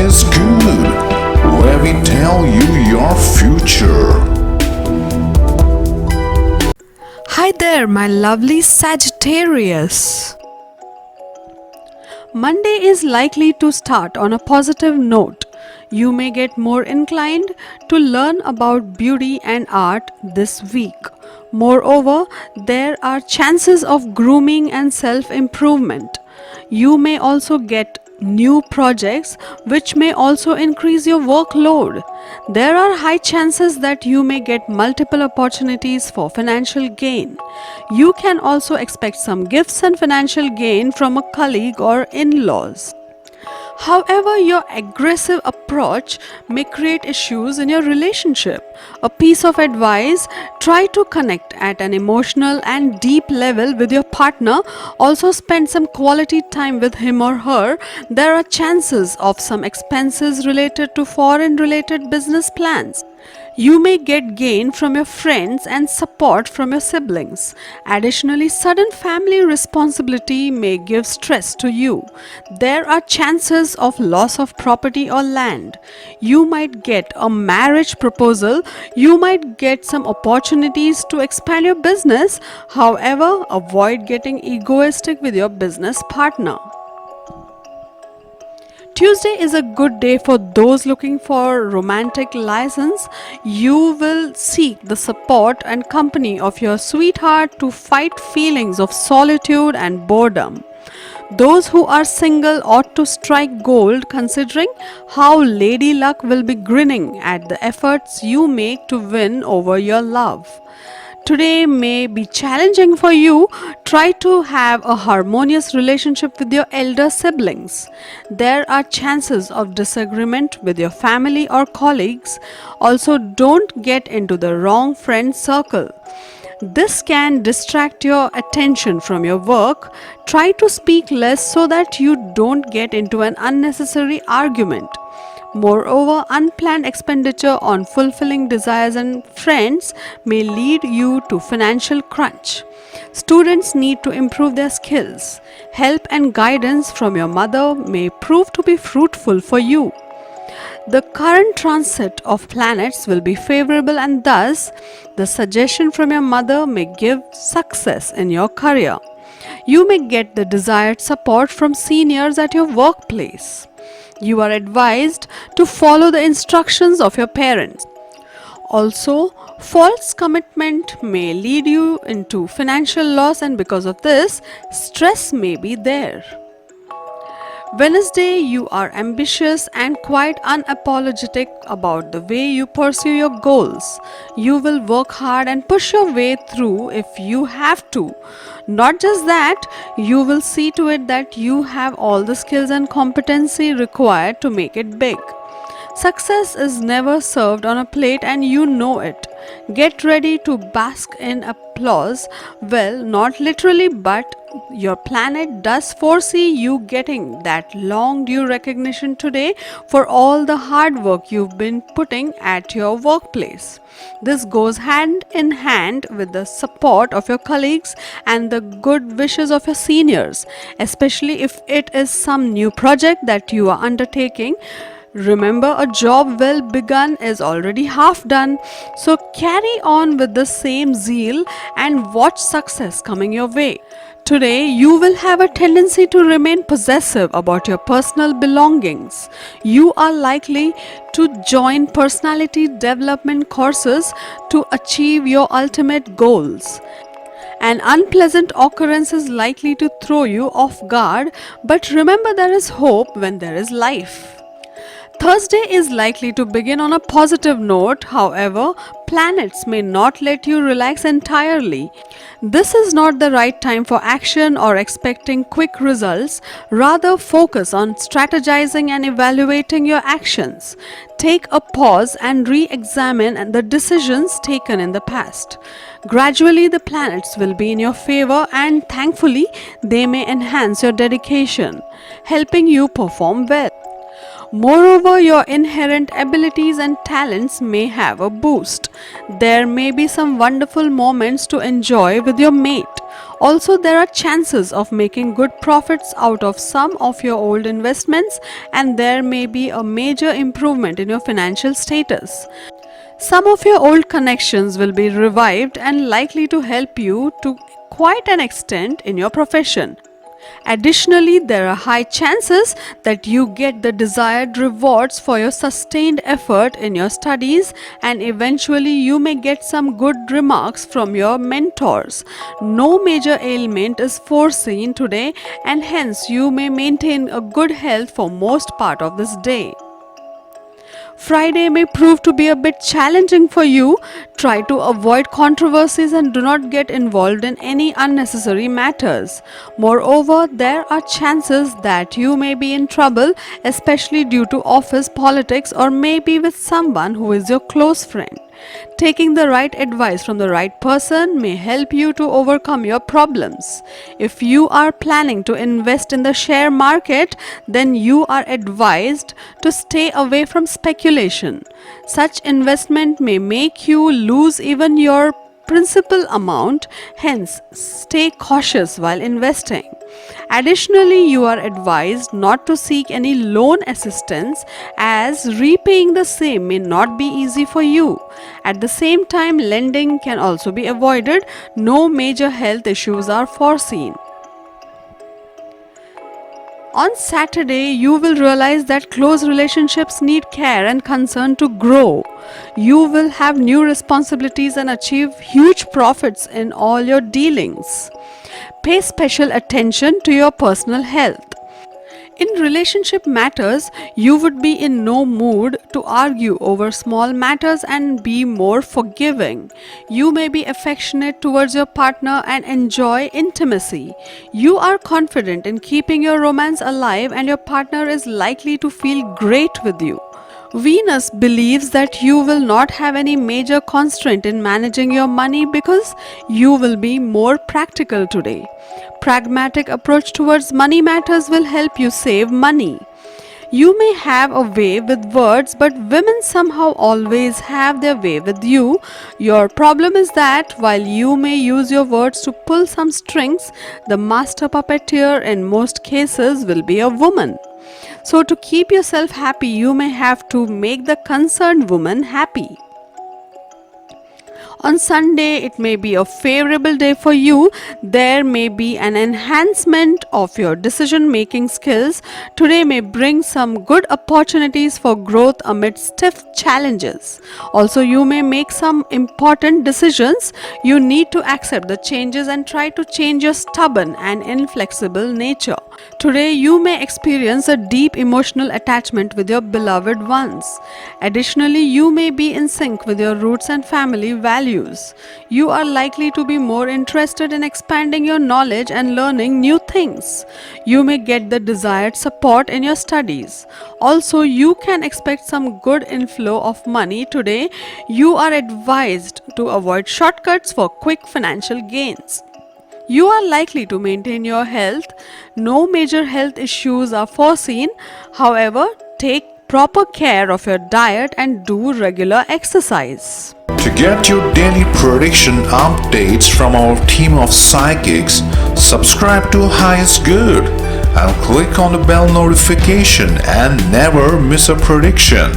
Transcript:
is good. Let me tell you your future. Hi there, my lovely Sagittarius. Monday is likely to start on a positive note. You may get more inclined to learn about beauty and art this week. Moreover, there are chances of grooming and self improvement. You may also get new projects which may also increase your workload. There are high chances that you may get multiple opportunities for financial gain. You can also expect some gifts and financial gain from a colleague or in laws. However, your aggressive approach may create issues in your relationship. A piece of advice: try to connect at an emotional and deep level with your partner. Also, spend some quality time with him or her. There are chances of some expenses related to foreign related business plans. You may get gain from your friends and support from your siblings. Additionally, sudden family responsibility may give stress to you. There are chances of loss of property or land. You might get a marriage proposal. You might get some opportunities to expand your business. However, avoid getting egoistic with your business partner. Tuesday is a good day for those looking for romantic license. You will seek the support and company of your sweetheart to fight feelings of solitude and boredom. Those who are single ought to strike gold considering how Lady Luck will be grinning at the efforts you make to win over your love. Today may be challenging for you. Try to have a harmonious relationship with your elder siblings. There are chances of disagreement with your family or colleagues. Also, don't get into the wrong friend circle. This can distract your attention from your work. Try to speak less so that you don't get into an unnecessary argument. Moreover, unplanned expenditure on fulfilling desires and friends may lead you to financial crunch. Students need to improve their skills. Help and guidance from your mother may prove to be fruitful for you. The current transit of planets will be favorable, and thus the suggestion from your mother may give success in your career. You may get the desired support from seniors at your workplace. You are advised to follow the instructions of your parents. Also, false commitment may lead you into financial loss, and because of this, stress may be there. Wednesday, you are ambitious and quite unapologetic about the way you pursue your goals. You will work hard and push your way through if you have to. Not just that, you will see to it that you have all the skills and competency required to make it big. Success is never served on a plate, and you know it. Get ready to bask in applause. Well, not literally, but your planet does foresee you getting that long due recognition today for all the hard work you've been putting at your workplace. This goes hand in hand with the support of your colleagues and the good wishes of your seniors, especially if it is some new project that you are undertaking. Remember, a job well begun is already half done. So carry on with the same zeal and watch success coming your way. Today, you will have a tendency to remain possessive about your personal belongings. You are likely to join personality development courses to achieve your ultimate goals. An unpleasant occurrence is likely to throw you off guard, but remember, there is hope when there is life. Thursday is likely to begin on a positive note. However, planets may not let you relax entirely. This is not the right time for action or expecting quick results. Rather, focus on strategizing and evaluating your actions. Take a pause and re-examine the decisions taken in the past. Gradually, the planets will be in your favor, and thankfully, they may enhance your dedication, helping you perform well. Moreover, your inherent abilities and talents may have a boost. There may be some wonderful moments to enjoy with your mate. Also, there are chances of making good profits out of some of your old investments, and there may be a major improvement in your financial status. Some of your old connections will be revived and likely to help you to quite an extent in your profession. Additionally, there are high chances that you get the desired rewards for your sustained effort in your studies, and eventually you may get some good remarks from your mentors. No major ailment is foreseen today, and hence you may maintain a good health for most part of this day. Friday may prove to be a bit challenging for you. Try to avoid controversies and do not get involved in any unnecessary matters. Moreover, there are chances that you may be in trouble, especially due to office politics or maybe with someone who is your close friend. Taking the right advice from the right person may help you to overcome your problems. If you are planning to invest in the share market, then you are advised to stay away from speculation. Such investment may make you lose even your principal amount, hence, stay cautious while investing. Additionally, you are advised not to seek any loan assistance as repaying the same may not be easy for you. At the same time, lending can also be avoided. No major health issues are foreseen. On Saturday, you will realize that close relationships need care and concern to grow. You will have new responsibilities and achieve huge profits in all your dealings. Pay special attention to your personal health. In relationship matters, you would be in no mood to argue over small matters and be more forgiving. You may be affectionate towards your partner and enjoy intimacy. You are confident in keeping your romance alive, and your partner is likely to feel great with you. Venus believes that you will not have any major constraint in managing your money because you will be more practical today. Pragmatic approach towards money matters will help you save money. You may have a way with words, but women somehow always have their way with you. Your problem is that while you may use your words to pull some strings, the master puppeteer in most cases will be a woman. So, to keep yourself happy, you may have to make the concerned woman happy. On Sunday, it may be a favorable day for you. There may be an enhancement of your decision making skills. Today may bring some good opportunities for growth amid stiff challenges. Also, you may make some important decisions. You need to accept the changes and try to change your stubborn and inflexible nature. Today, you may experience a deep emotional attachment with your beloved ones. Additionally, you may be in sync with your roots and family values. You are likely to be more interested in expanding your knowledge and learning new things. You may get the desired support in your studies. Also, you can expect some good inflow of money today. You are advised to avoid shortcuts for quick financial gains. You are likely to maintain your health. No major health issues are foreseen. However, take proper care of your diet and do regular exercise. To get your daily prediction updates from our team of psychics, subscribe to Highest Good and click on the bell notification and never miss a prediction.